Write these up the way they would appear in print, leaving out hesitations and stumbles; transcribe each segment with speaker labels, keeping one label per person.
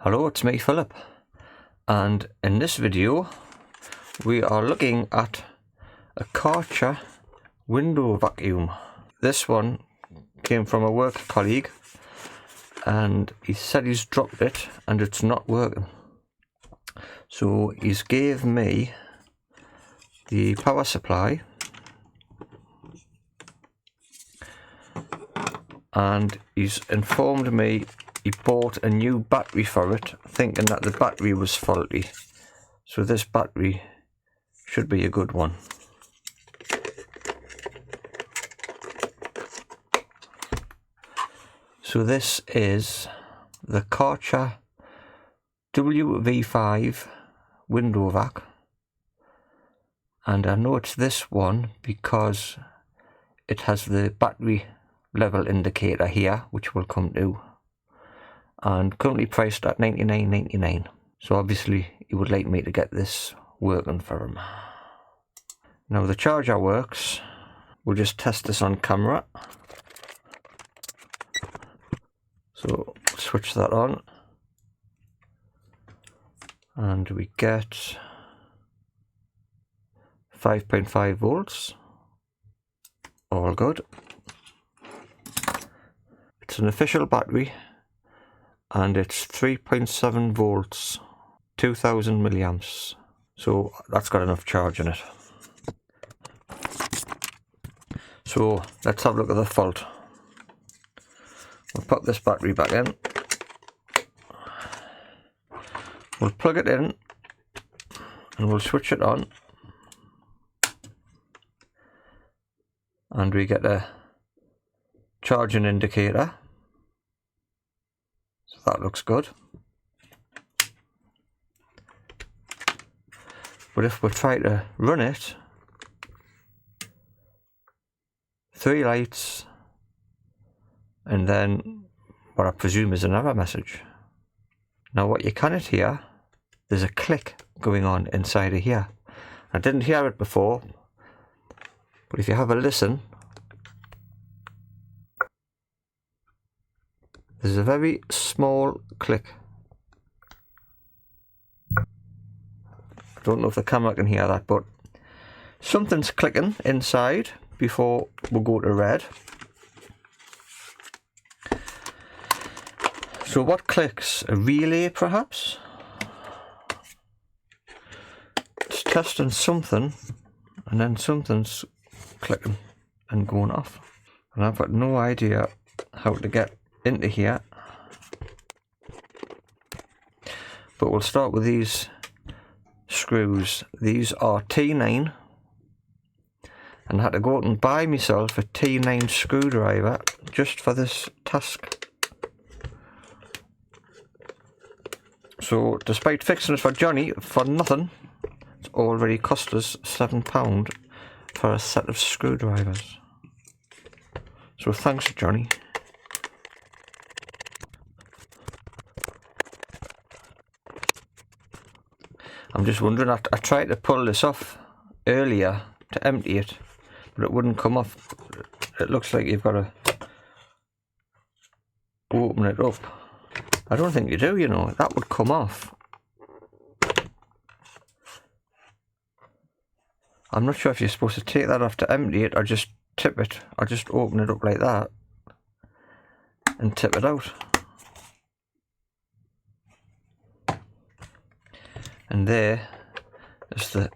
Speaker 1: Hello, it's me, Philip, and in this video we are looking at a Karcher window vacuum. This one came from a work colleague and he said he's dropped it and it's not working. So he's gave me the power supply and he's informed me he bought a new battery for it, thinking that the battery was faulty. So this battery should be a good one. So this is the Karcher MV5 window vac, and I know it's this one because it has the battery level indicator here, which we'll come to, and currently priced at $99.99. So obviously he would like me to get this working for him. Now the charger works. We'll just test this on camera. So switch that on and we get 5.5 volts. All good. It's an official battery and it's 3.7 volts, 2000 milliamps. So that's got enough charge in it. So let's have a look at the fault. We'll put this battery back in. We'll plug it in and we'll switch it on. And we get a charging indicator. So that looks good. But if we try to run it, 3 lights, and then what I presume is an error message. Now what you cannot hear, there's a click going on inside of here. I didn't hear it before, but if you have a listen, there's a very small click. I don't know if the camera can hear that, but something's clicking inside before we go to red. So what clicks? A relay perhaps? It's testing something and then something's clicking and going off. And I've got no idea how to get into here. But we'll start with these screws. These are T9. And I had to go out and buy myself a T9 screwdriver just for this task. So despite fixing it for Jonny for nothing, it's already cost us £7 for a set of screwdrivers. So thanks, Jonny. I'm just wondering, I tried to pull this off earlier to empty it, but it wouldn't come off. It looks like you've got to open it up. I don't think you do, you know, that would come off. I'm not sure if you're supposed to take that off to empty it or just tip it, or just open it up like that and tip it out. And there's the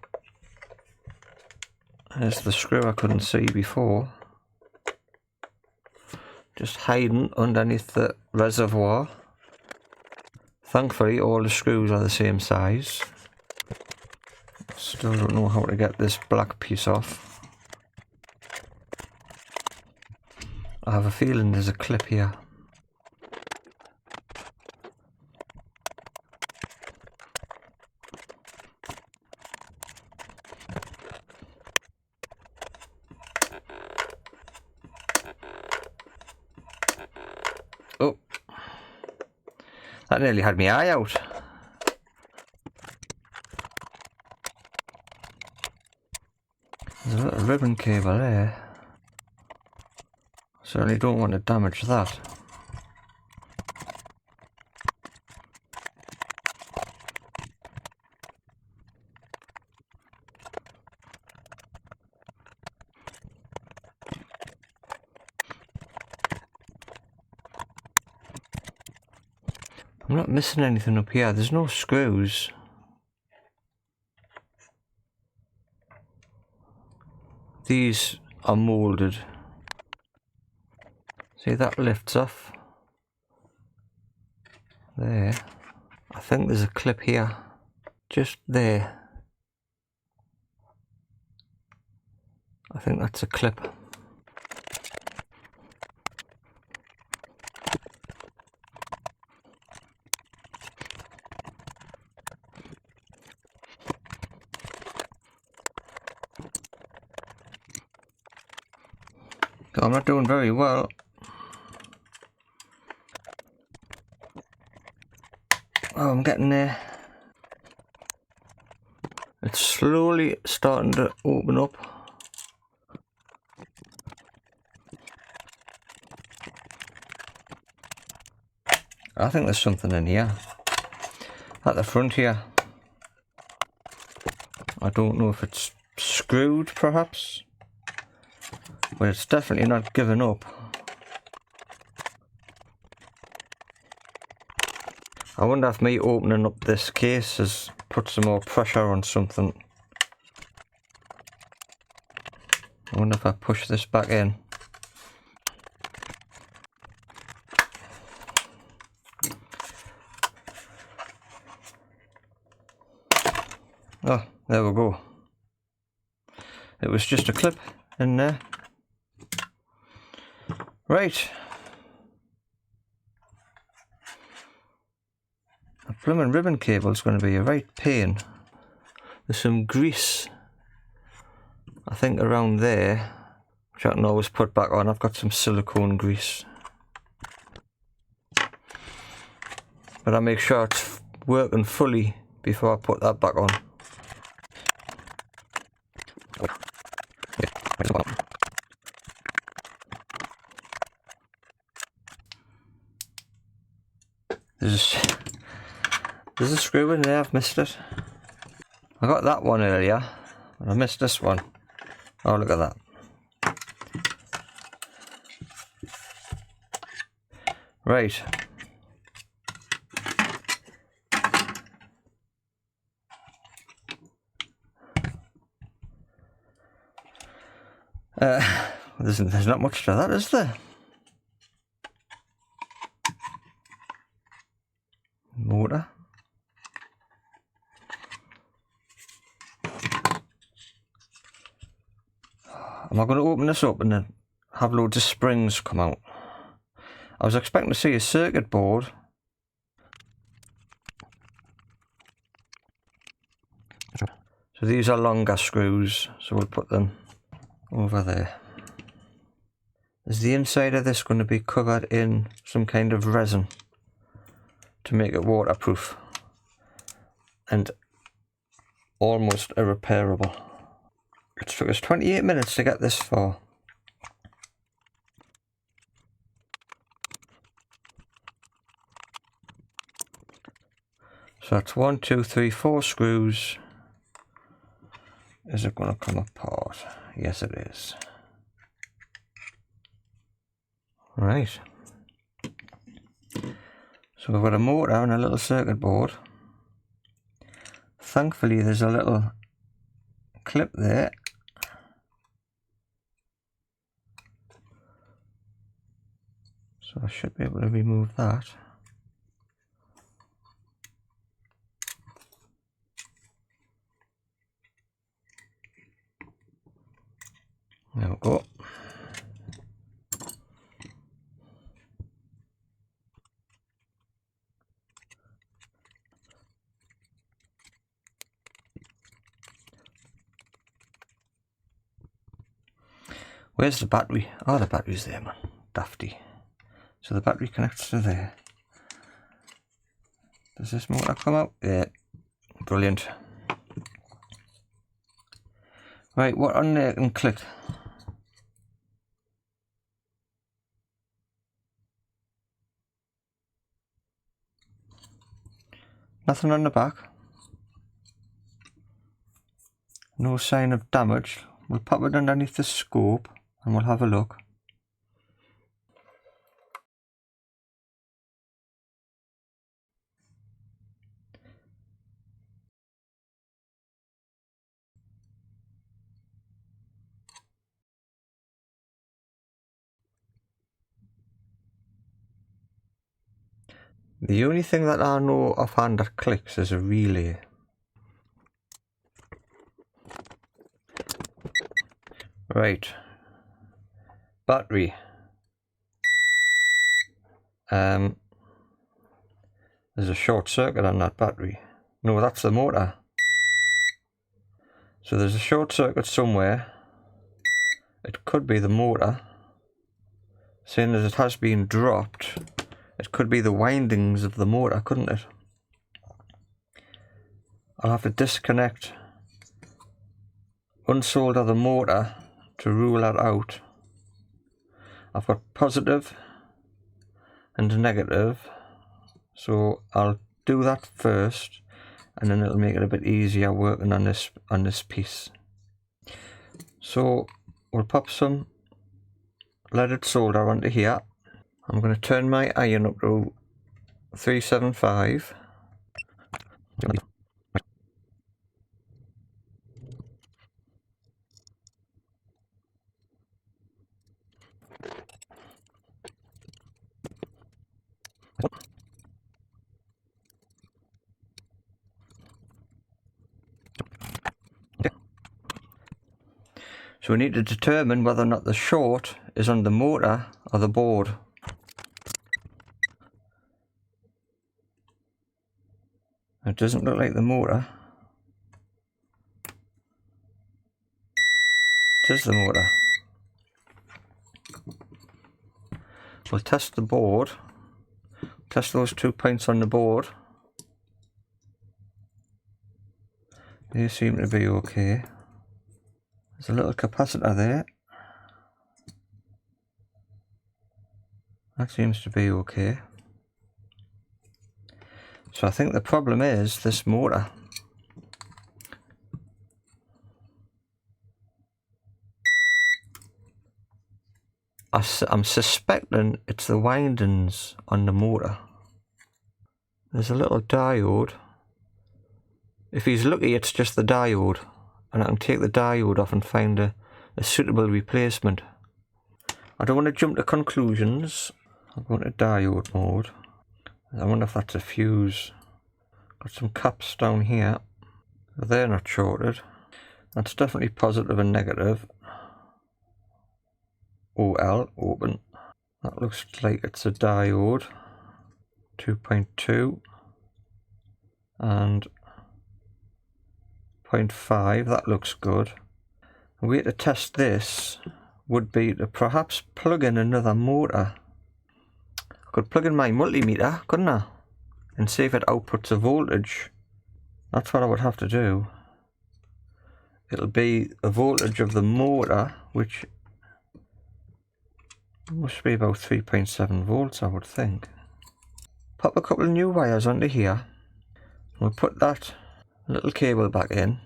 Speaker 1: screw I couldn't see before, just hiding underneath the reservoir. Thankfully all the screws are the same size. Still don't know how to get this black piece off. I have a feeling there's a clip here. Oh, that nearly had my eye out. There's a little ribbon cable there. Certainly don't want to damage that. I'm not missing anything up here. There's no screws. These are moulded. See, that lifts off. There. I think there's a clip here. Just there. I think that's a clip. I'm not doing very well. Oh, I'm getting there. It's slowly starting to open up. I think there's something in here. At the front here. I don't know if it's screwed perhaps. But it's definitely not giving up. I wonder if me opening up this case has put some more pressure on something. I wonder if I push this back in. Oh, there we go. It was just a clip in there. Right. The blooming ribbon cable is going to be a right pain. There's some grease, I think, around there, which I can always put back on. I've got some silicone grease. But I make sure it's working fully before I put that back on. There's a screw in there, I've missed it. I got that one earlier, but I missed this one. Oh, look at that. Right. There's not much to that, is there? Motor. Am I going to open this up and then have loads of springs come out? I was expecting to see a circuit board. So these are longer screws, so we'll put them over there. Is the inside of this going to be covered in some kind of resin to make it waterproof and almost irreparable? It took us 28 minutes to get this far. So that's 1, 2, 3, 4 screws. Is it going to come apart? Yes, it is. Right. So we've got a motor and a little circuit board. Thankfully, there's a little clip there. So I should be able to remove that. There we go. Where's the battery? Oh, the battery's there, man. Dafty. So the battery connects to there. Does this motor come out? Yeah. Brilliant. Right, what on there can click? Nothing on the back. No sign of damage. We'll pop it underneath the scope and we'll have a look. The only thing that I know offhand that clicks is a relay. Right. Battery. There's a short circuit on that battery. No, that's the motor. So there's a short circuit somewhere. It could be the motor. Seeing as it has been dropped, it could be the windings of the motor, couldn't it? I'll have to disconnect, unsolder the motor to rule that out. I've got positive and negative, so I'll do that first, and then it'll make it a bit easier working on this piece. So we'll pop some leaded solder onto here. I'm going to turn my iron up to 375. So we need to determine whether or not the short is on the motor or the board. It doesn't look like the motor. It is the motor. We'll test the board. Test those 2 points on the board. They seem to be okay. There's a little capacitor there. That seems to be okay. So I think the problem is this motor. I'm suspecting it's the windings on the motor. There's a little diode. If he's lucky, it's just the diode, and I can take the diode off and find a suitable replacement. I don't want to jump to conclusions. I'm going to diode mode. I wonder if that's a fuse. Got some caps down here. They're not shorted. That's definitely positive and negative. OL, open. That looks like it's a diode. 2.2 and 0.5, that looks good. A way to test this would be to perhaps plug in another motor. I could plug in my multimeter, couldn't I? And see if it outputs a voltage. That's what I would have to do. It'll be a voltage of the motor, which must be about 3.7 volts, I would think. Pop a couple of new wires onto here. We'll put that little cable back in.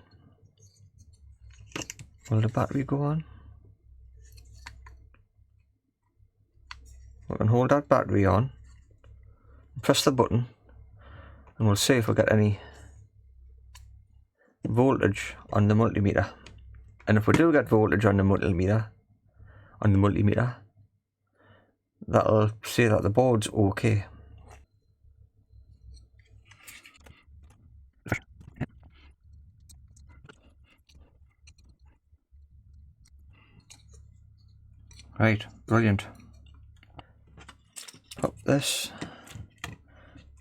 Speaker 1: Will the battery go on? We can hold that battery on, press the button, and we'll see if we get any voltage on the multimeter. And if we do get voltage on the multimeter, that'll say that the board's okay. Right, brilliant. Pop this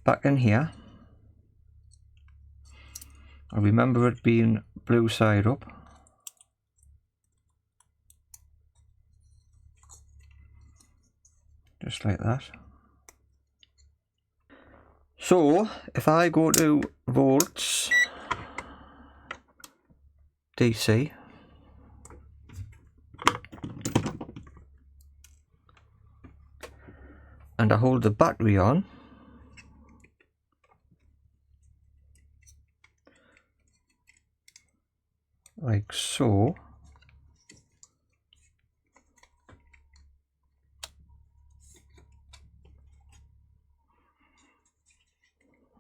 Speaker 1: back in here. I remember it being blue side up. Just like that. So if I go to volts, DC, and I hold the battery on, like so,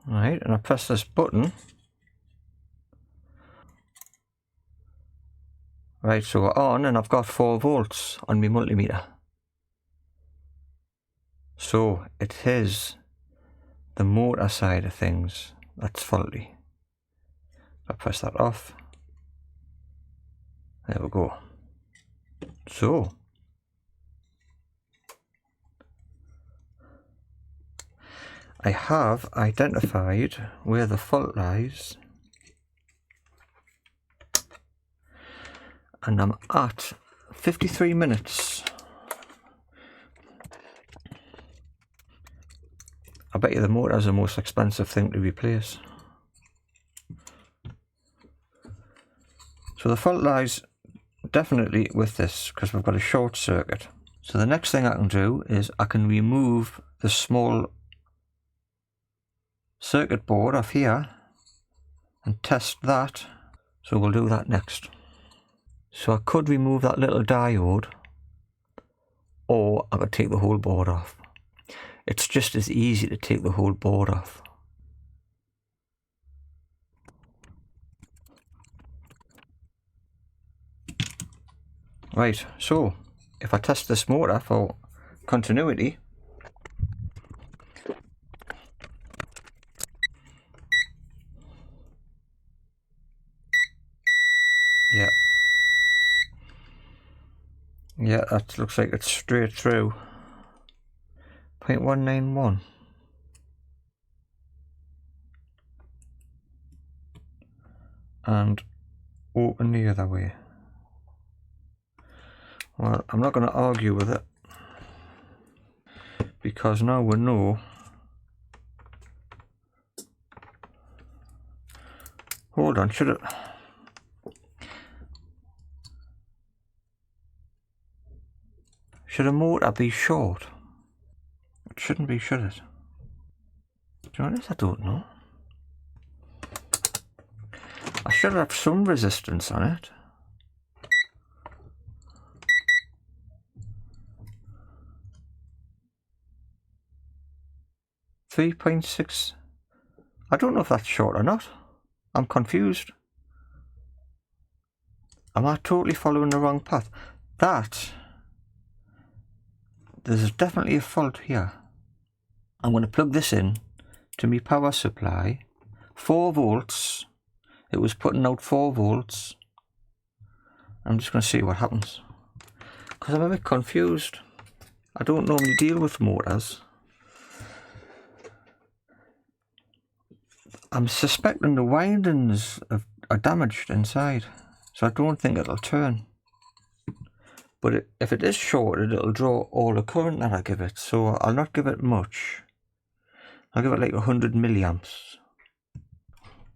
Speaker 1: right, and I press this button, right, so we're on, and I've got 4 volts on my multimeter. So it is the motor side of things that's faulty. If I press that off, there we go. So I have identified where the fault lies, and I'm at 53 minutes. I bet you the motor is the most expensive thing to replace. So the fault lies definitely with this, because we've got a short circuit. So the next thing I can do is I can remove the small circuit board off here and test that. So we'll do that next. So I could remove that little diode, or I could take the whole board off. It's just as easy to take the whole board off. Right, so if I test this motor for continuity, yeah, that looks like it's straight through. 0.191. And open the other way. Well, I'm not going to argue with it, because now we know. Hold on, should a motor be short? It shouldn't be, should it? To be honest, I don't know. I should have some resistance on it. .6. I don't know if that's short or not. I'm confused. Am I totally following the wrong path? There's definitely a fault here. I'm going to plug this in to my power supply. 4 volts. It was putting out 4 volts. I'm just going to see what happens, because I'm a bit confused. I don't normally deal with motors. I'm suspecting the windings are damaged inside, so I don't think it'll turn. But if it is shorted, it'll draw all the current that I give it, so I'll not give it much. I'll give it like 100 milliamps.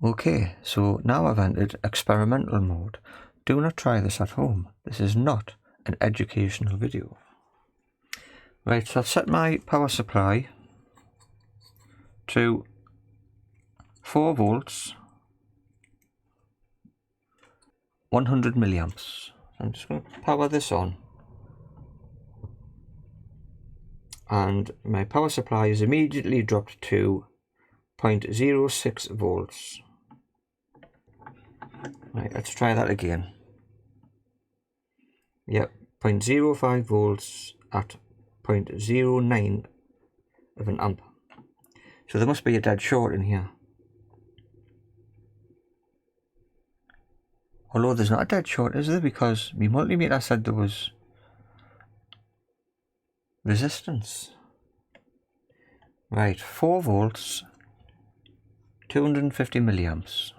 Speaker 1: Okay, so now I've entered experimental mode. Do not try this at home. This is not an educational video. Right, so I've set my power supply to 4 volts, 100 milliamps. I'm just going to power this on, and my power supply is immediately dropped to 0.06 volts. Right, let's try that again. Yep, 0.05 volts at 0.09 of an amp. So there must be a dead short in here. Although there's not a dead short, is there? Because my multimeter said there was resistance. Right, 4 volts, 250 milliamps.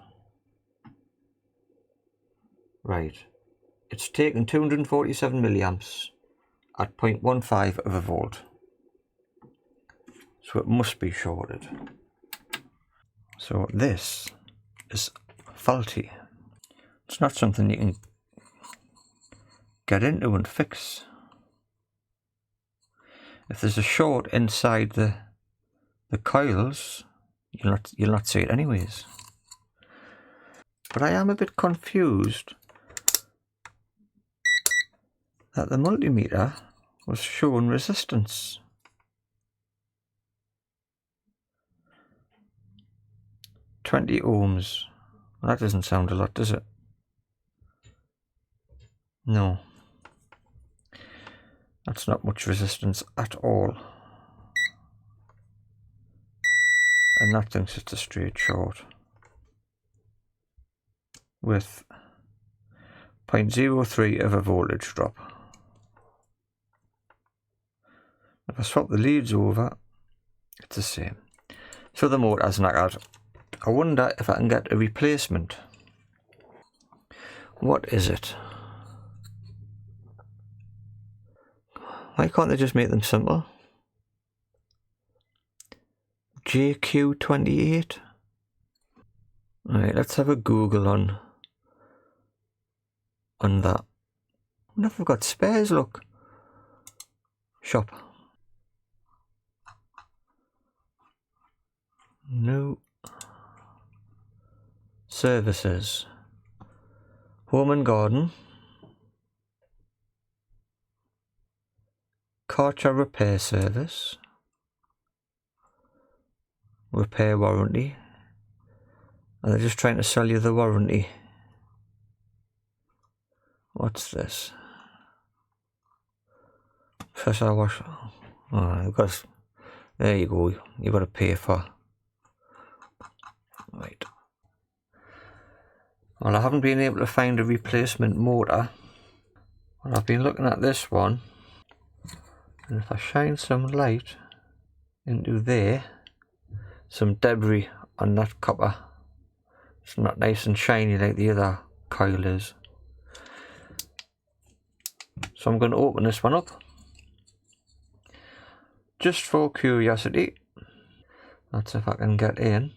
Speaker 1: Right, it's taken 247 milliamps at 0.15 of a volt. So it must be shorted. So this is faulty. It's not something you can get into and fix. If there's a short inside the coils, you'll not see it anyways. But I am a bit confused that the multimeter was showing resistance. $20 ohms. Well, that doesn't sound a lot, does it? No. That's not much resistance at all. and that thinks it's a straight short with 0.03 of a voltage drop. If I swap the leads over, it's the same. So the motor's knackered. I wonder if I can get a replacement. What is it? Why can't they just make them simple? JQ28? Alright, let's have a Google on that. I wonder if we've got spares, look. Shop. No. Services. Home and garden. Karcher repair service. Repair warranty. And they're just trying to sell you the warranty. What's this? Pressure wash. Oh, you've got to, there you go. You've got to pay for. Right. Well, I haven't been able to find a replacement motor. Well, I've been looking at this one. And if I shine some light into there, some debris on that copper. It's not nice and shiny like the other coil is. So I'm going to open this one up. Just for curiosity. That's if I can get in.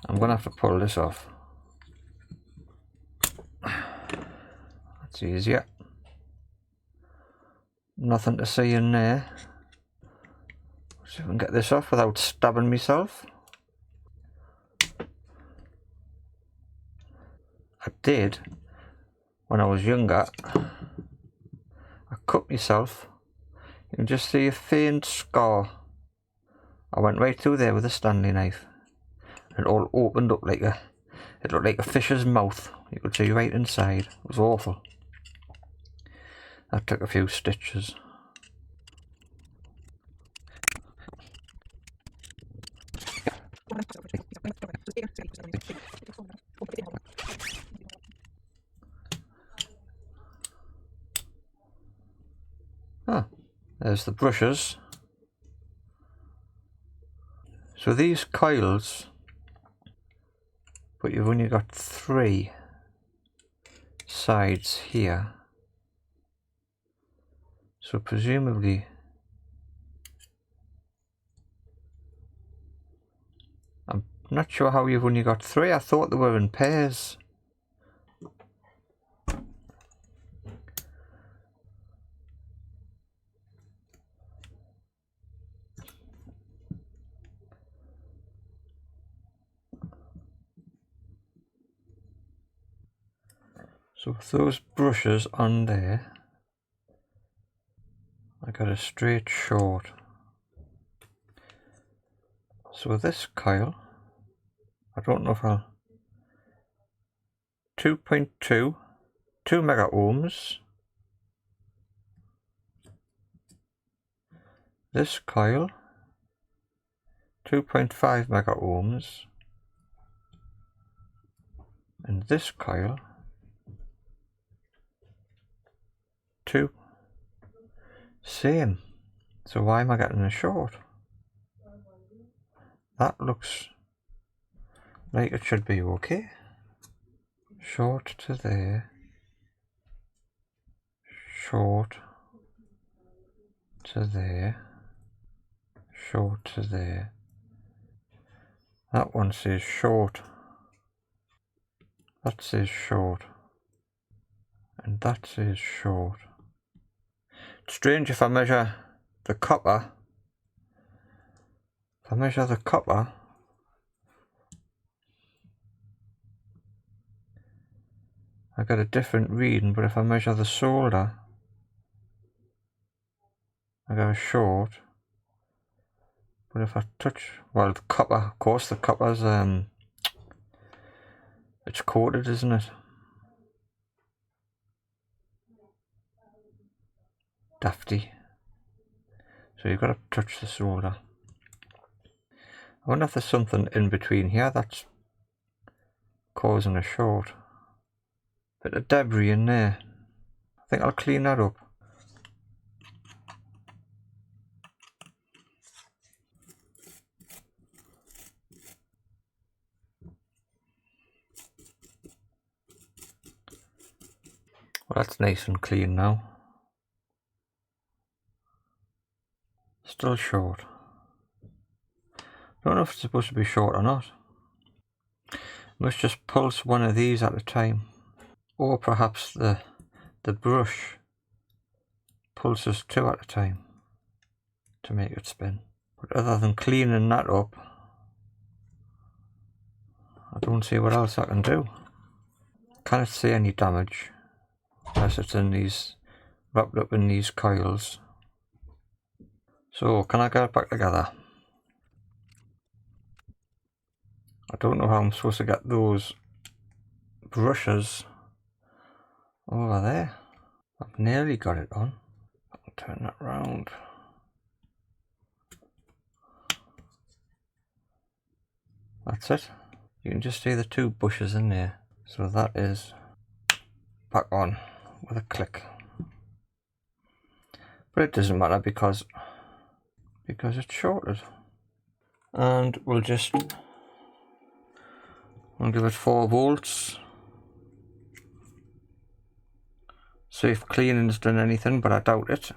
Speaker 1: I'm going to have to pull this off. That's easier. Nothing to see in there. See if I can get this off without stabbing myself. I did when I was younger. I cut myself. You can just see a faint scar. I went right through there with a Stanley knife. And it all opened up like it looked like a fish's mouth. You could see right inside. It was awful. That took a few stitches. Ah, there's the brushes. So these coils, but you've only got 3 sides here. So presumably I'm not sure how you've only got 3. I thought they were in pairs. So with those brushes on there, I got a straight short. So this coil, I don't know if I'll 2.2, 2 mega ohms. This coil, 2.5 mega ohms. And this coil, 2. Same. So why am I getting a short? That looks like it should be okay. Short to there. Short to there. Short to there. That one says short. That says short. And that says short. It's strange if I measure the copper. If I measure the copper, I get a different reading, but if I measure the solder, I get a short. But if I touch, well, the copper, of course, the copper's it's coated, isn't it? dafty. So you've got to touch the solder. I wonder if there's something in between here that's causing a short. Bit of debris in there. I think I'll clean that up. Well, that's nice and clean now. Still short. Don't know if it's supposed to be short or not. Must just pulse one of these at a time. Or perhaps the brush pulses two at a time to make it spin. But other than cleaning that up, I don't see what else I can do. Can't see any damage unless it's in these, wrapped up in these coils. So can I get it back together? I don't know how I'm supposed to get those brushes over there. I've nearly got it on. I'll turn that round. That's it. You can just see the two bushes in there. So that is back on with a click. But it doesn't matter because it's shorted. And we'll give it 4 volts. See if cleaning's done anything, but I doubt it.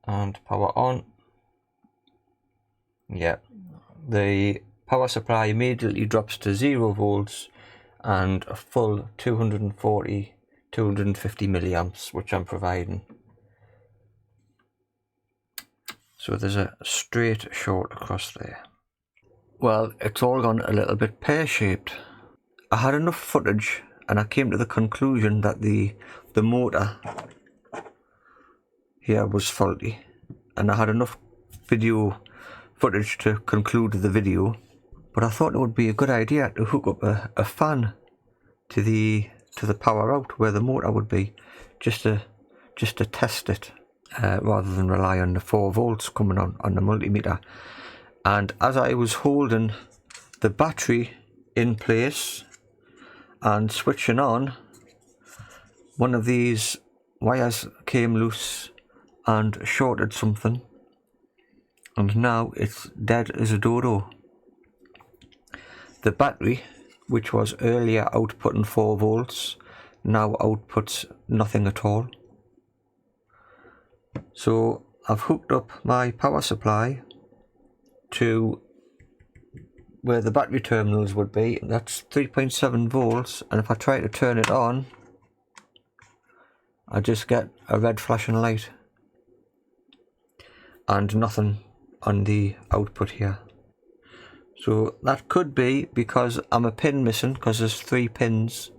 Speaker 1: And power on. Yeah, the power supply immediately drops to 0 volts and a full 250 milliamps, which I'm providing. So there's a straight short across there. Well, it's all gone a little bit pear-shaped. I had enough footage and I came to the conclusion that the motor here was faulty, and I had enough video footage to conclude the video, but I thought it would be a good idea to hook up a fan to the power out where the motor would be, just to test it, rather than rely on the 4 volts coming on the multimeter. And as I was holding the battery in place and switching on, one of these wires came loose and shorted something, and now it's dead as a dodo. The battery, which was earlier outputting 4 volts, now outputs nothing at all. So I've hooked up my power supply to where the battery terminals would be. That's 3.7 volts, and if I try to turn it on, I just get a red flashing light and nothing on the output here. So that could be because I'm a pin missing, because there's 3 pins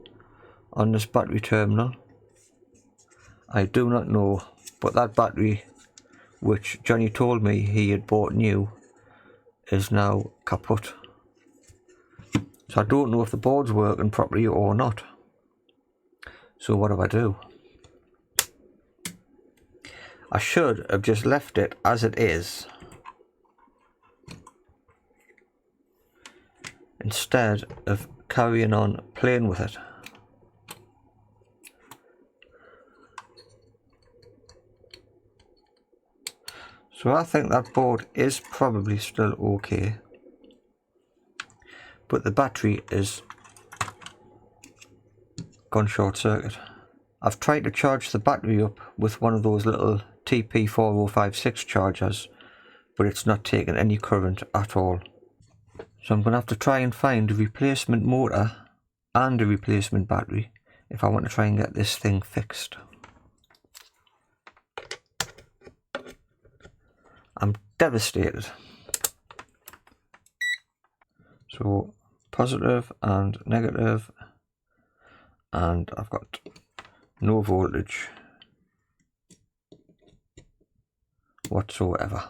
Speaker 1: on this battery terminal. I do not know, but that battery, which Johnny told me he had bought new, is now kaput. So I don't know if the board's working properly or not. So what do? I should have just left it as it is, instead of carrying on playing with it. So I think that board is probably still okay, but the battery is gone short circuit. I've tried to charge the battery up with one of those little TP4056 chargers, but it's not taking any current at all. So I'm going to have to try and find a replacement motor and a replacement battery if I want to try and get this thing fixed. I'm devastated. So positive and negative, and I've got no voltage whatsoever.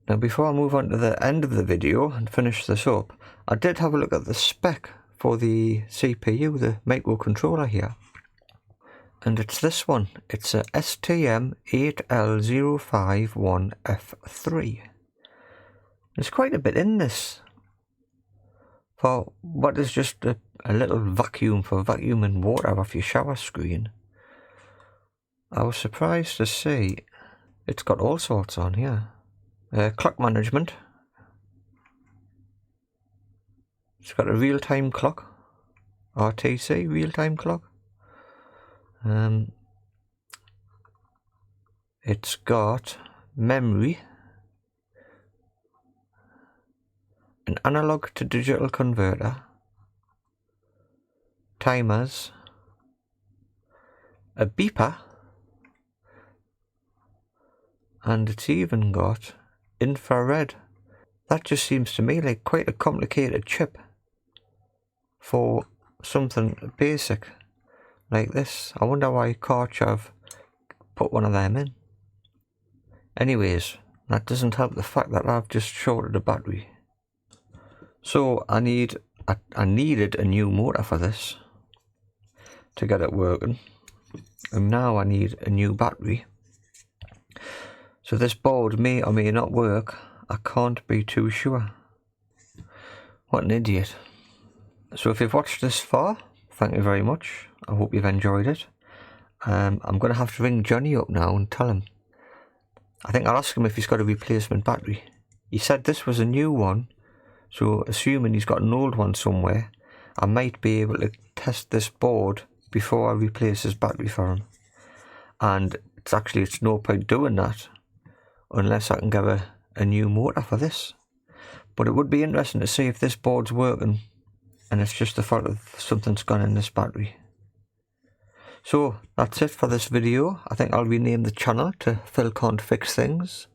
Speaker 1: Now before I move on to the end of the video and finish this up, I did have a look at the spec for the CPU, the microcontroller here, and it's this one. It's a STM8L051F3. There's quite a bit in this for what is just a little vacuum for vacuuming water off your shower screen. I was surprised to see it's got all sorts on here. Clock management. It's got a real-time clock. RTC, real-time clock. It's got memory. An analog to digital converter. Timers. A beeper. And it's even got infrared. That just seems to me like quite a complicated chip for something basic like this. I wonder why Karcher have put one of them in. Anyways, that doesn't help the fact that I've just shorted a battery. So I needed a new motor for this to get it working, and now I need a new battery. So this board may or may not work. I can't be too sure. What an idiot. So if you've watched this far, thank you very much. I hope you've enjoyed it. I'm going to have to ring Jonny up now and tell him. I think I'll ask him if he's got a replacement battery. He said this was a new one, so assuming he's got an old one somewhere, I might be able to test this board before I replace his battery for him. And it's no point doing that unless I can get a new motor for this. But it would be interesting to see if this board's working and it's just the fault of something's gone in this battery. So that's it for this video. I think I'll rename the channel to Phil Can't Fix Things,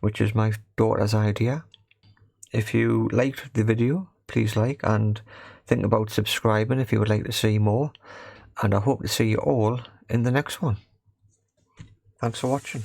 Speaker 1: which is my daughter's idea. If you liked the video, please like and think about subscribing if you would like to see more. And I hope to see you all in the next one. Thanks for watching.